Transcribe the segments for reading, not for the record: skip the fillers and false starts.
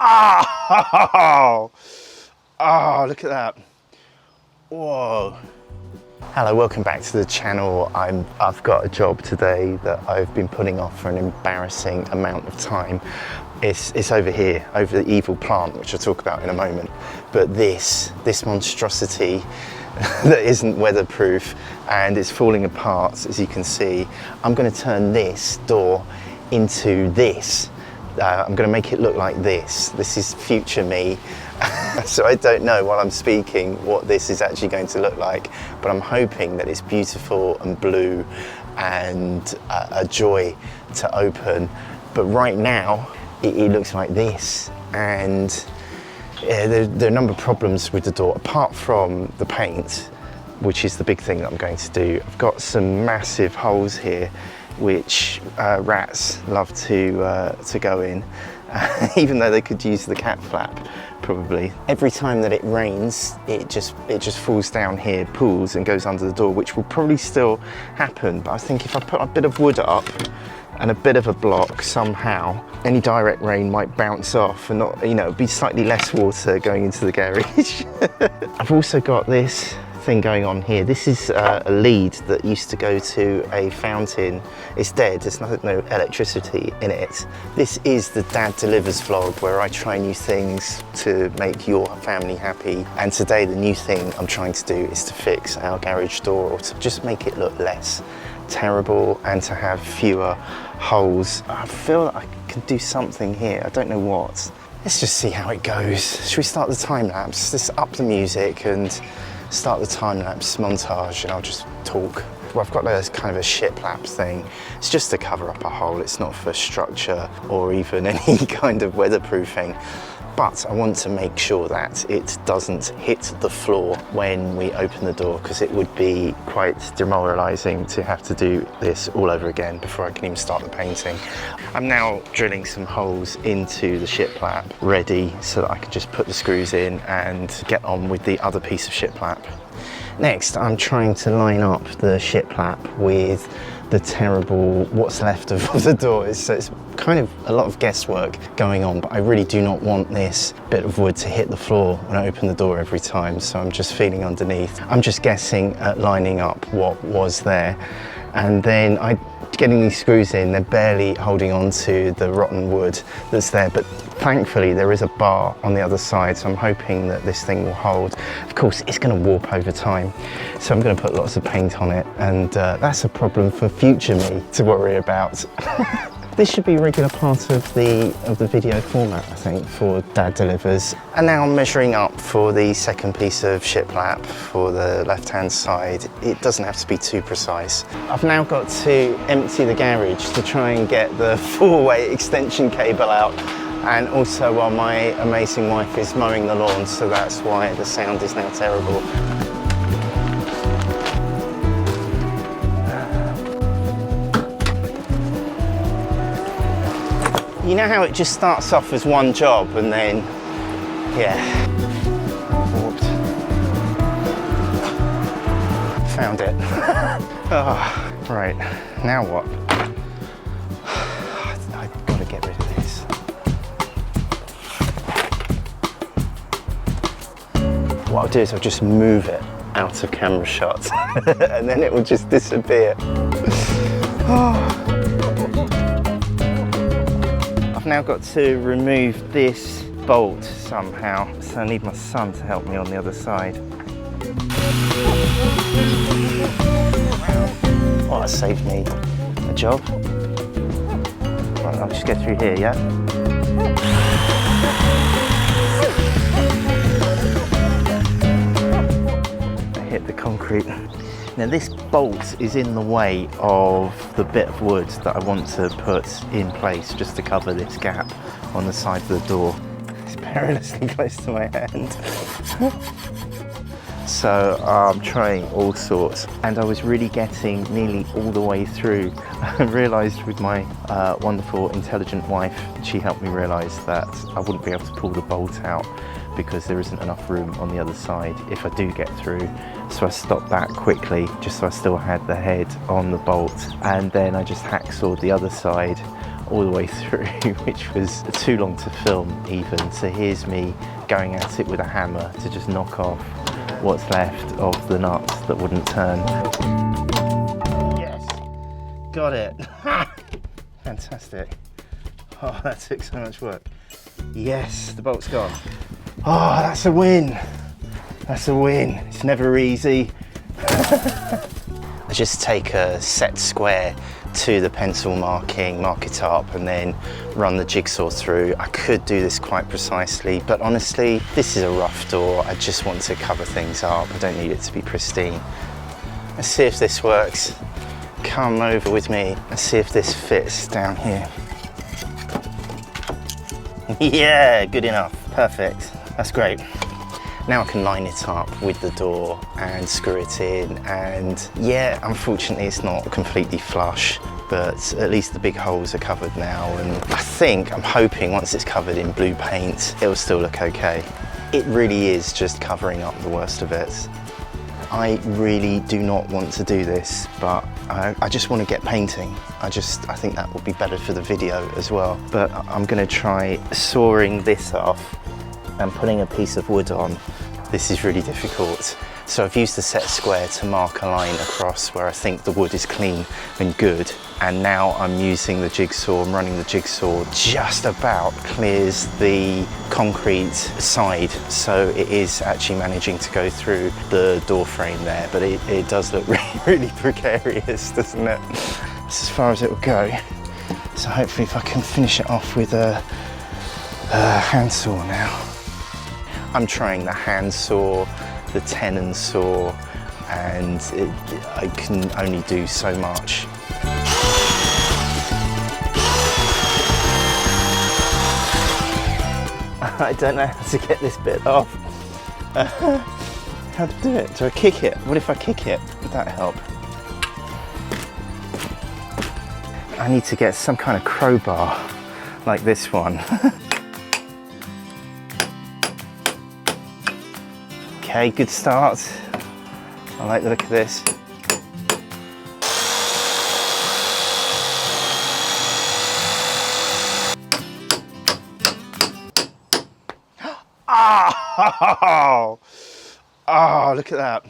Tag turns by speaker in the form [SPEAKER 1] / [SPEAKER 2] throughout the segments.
[SPEAKER 1] Oh, oh, look at that. Whoa. Hello, welcome back to the channel. I've got a job today that I've been putting off for an embarrassing amount of time. It's over here, over the evil plant, which I'll talk about in a moment. But this monstrosity that isn't weatherproof and is falling apart, as you can see, I'm going to turn this door into this. I'm going to make it look like this. This is future me. So I don't know while I'm speaking what this is actually going to look like, but I'm hoping that it's beautiful and blue and a joy to open. But right now it looks like this, and there are a number of problems with the door apart from the paint, which is the big thing that I'm going to do. I've got some massive holes here which rats love to go in, even though they could use the cat flap probably. Every time that it rains, it just falls down here, pools, and goes under the door, which will probably still happen. But I think if I put a bit of wood up and a bit of a block, somehow any direct rain might bounce off and not, you know, be slightly less water going into the garage. I've also got this thing going on here. This is a lead that used to go to a fountain. It's dead, there's no electricity in it. This is the Dad Delivers vlog, where I try new things to make your family happy. And today the new thing I'm trying to do is to fix our garage door, or to just make it look less terrible and to have fewer holes. I feel that I can do something here, I don't know what. Let's just see how it goes. Should we start the time lapse? Let's up the music and start the time-lapse montage, and I'll just talk. Well, I've got this kind of a shiplap thing. It's just to cover up a hole. It's not for structure or even any kind of weatherproofing. But I want to make sure that it doesn't hit the floor when we open the door, because it would be quite demoralising to have to do this all over again before I can even start the painting. I'm now drilling some holes into the shiplap, ready so that I can just put the screws in and get on with the other piece of shiplap. Next, I'm trying to line up the shiplap with the terrible what's left of the door. So it's kind of a lot of guesswork going on, but I really do not want this bit of wood to hit the floor when I open the door every time, so I'm just feeling underneath. I'm just guessing at lining up what was there, and then getting these screws in, they're barely holding on to the rotten wood that's there, but thankfully there is a bar on the other side, so I'm hoping that this thing will hold. Of course, it's going to warp over time, so I'm going to put lots of paint on it, and that's a problem for future me to worry about. This should be a regular part of the video format, I think, for Dad Delivers. And now I'm measuring up for the second piece of shiplap for the left-hand side. It doesn't have to be too precise. I've now got to empty the garage to try and get the 4-way extension cable out, and also while my amazing wife is mowing the lawn, so that's why the sound is now terrible. You know how it just starts off as one job and then, yeah, warped. Found it. Oh, right, now what? I've got to get rid of this. What I'll do is I'll just move it out of camera shot and then it will just disappear. Oh. I've now got to remove this bolt somehow, so I need my son to help me on the other side. Oh, that saved me a job. Right, I'll just get through here, yeah? I hit the concrete. Now this bolt is in the way of the bit of wood that I want to put in place just to cover this gap on the side of the door. It's perilously close to my hand. So I'm trying all sorts, and I was really getting nearly all the way through. I realised with my wonderful, intelligent wife, she helped me realise that I wouldn't be able to pull the bolt out because there isn't enough room on the other side if I do get through. So I stopped that quickly, just so I still had the head on the bolt, and then I just hacksawed the other side all the way through, which was too long to film even. So here's me going at it with a hammer to just knock off what's left of the nuts that wouldn't turn. Yes, got it. Fantastic. Oh, that took so much work. Yes, the bolt's gone. Oh, that's a win. That's a win. It's never easy. I just take a set square to the pencil marking, mark it up, and then run the jigsaw through. I could do this quite precisely, but honestly, this is a rough door. I just want to cover things up. I don't need it to be pristine. Let's see if this works. Come over with me. Let's see if this fits down here. Yeah, good enough. Perfect. That's great. Now I can line it up with the door and screw it in, and yeah, unfortunately it's not completely flush, but at least the big holes are covered now, and I'm hoping once it's covered in blue paint, it'll still look okay. It really is just covering up the worst of it. I really do not want to do this, but I just want to get painting. I think that will be better for the video as well. But I'm going to try sawing this off and putting a piece of wood on. This is really difficult. So I've used the set square to mark a line across where I think the wood is clean and good. And now I'm using the jigsaw, I'm running the jigsaw, just about clears the concrete side. So it is actually managing to go through the door frame there, but it does look really precarious, doesn't it? That's as far as it will go. So hopefully if I can finish it off with a handsaw now. I'm trying the handsaw, the tenon saw, and I can only do so much. I don't know how to get this bit off. How to do it? Do I kick it? What if I kick it? Would that help? I need to get some kind of crowbar like this one. Okay, good start. I like the look of this. Oh, look at that.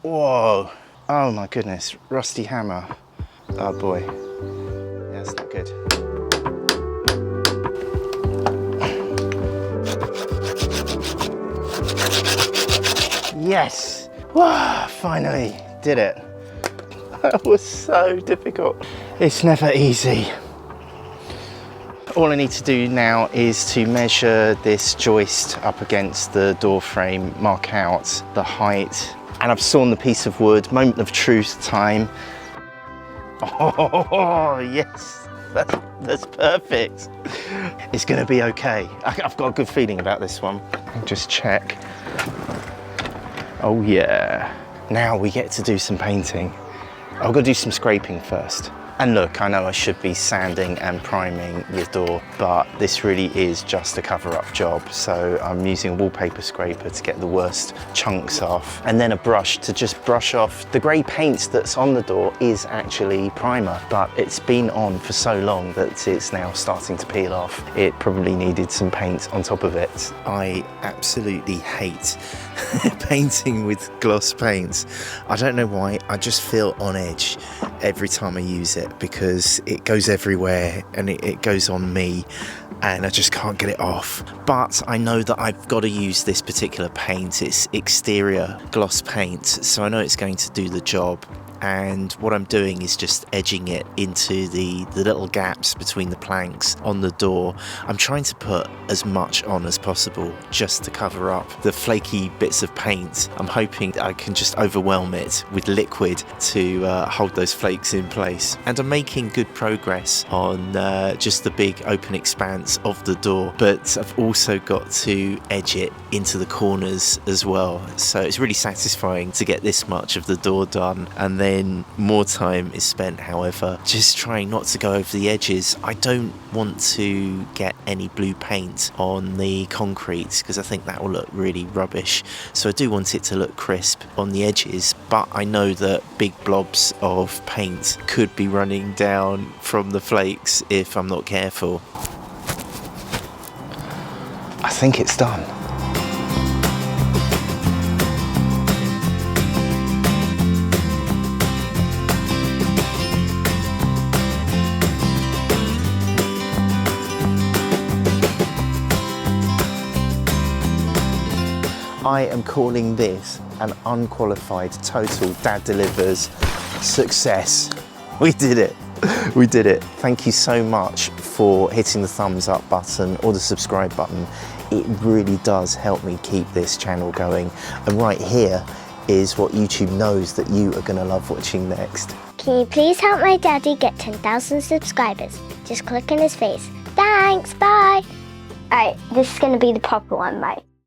[SPEAKER 1] Whoa. Oh my goodness, rusty hammer. Oh boy. Yeah, that's not good. Yes! Wow, finally did it. That was so difficult. It's never easy. All I need to do now is to measure this joist up against the door frame, mark out the height, and I've sawn the piece of wood. Moment of truth time. Oh yes, that's perfect. It's gonna be okay. I've got a good feeling about this one. I'll just check. Oh yeah. Now we get to do some painting. I've got to do some scraping first. And look, I know I should be sanding and priming the door, but this really is just a cover-up job. So I'm using a wallpaper scraper to get the worst chunks off, and then a brush to just brush off. The grey paint that's on the door is actually primer, but it's been on for so long that it's now starting to peel off. It probably needed some paint on top of it. I absolutely hate painting with gloss paints. I don't know why, I just feel on edge every time I use it, because it goes everywhere and it goes on me and I just can't get it off. But I know that I've got to use this particular paint. It's exterior gloss paint, so I know it's going to do the job. And what I'm doing is just edging it into the little gaps between the planks on the door. I'm trying to put as much on as possible just to cover up the flaky bits of paint. I'm hoping I can just overwhelm it with liquid to hold those flakes in place. And I'm making good progress on just the big open expanse of the door, but I've also got to edge it into the corners as well. So it's really satisfying to get this much of the door done, and then
[SPEAKER 2] then more time is spent, however, just trying not to go over the edges. I don't want to get any blue paint on the concrete because I think that will look really rubbish. So I do want it to look crisp on the edges, but I know that big blobs of paint could be running down from the flakes if I'm not careful.
[SPEAKER 1] I think it's done. I am calling this an unqualified total Dad Delivers success. We did it. We did it. Thank you so much for hitting the thumbs up button or the subscribe button. It really does help me keep this channel going. And right here is what YouTube knows that you are going to love watching next.
[SPEAKER 3] Can you please help my daddy get 10,000 subscribers? Just click on his face. Thanks, bye. Alright, this is going to be the proper one, right?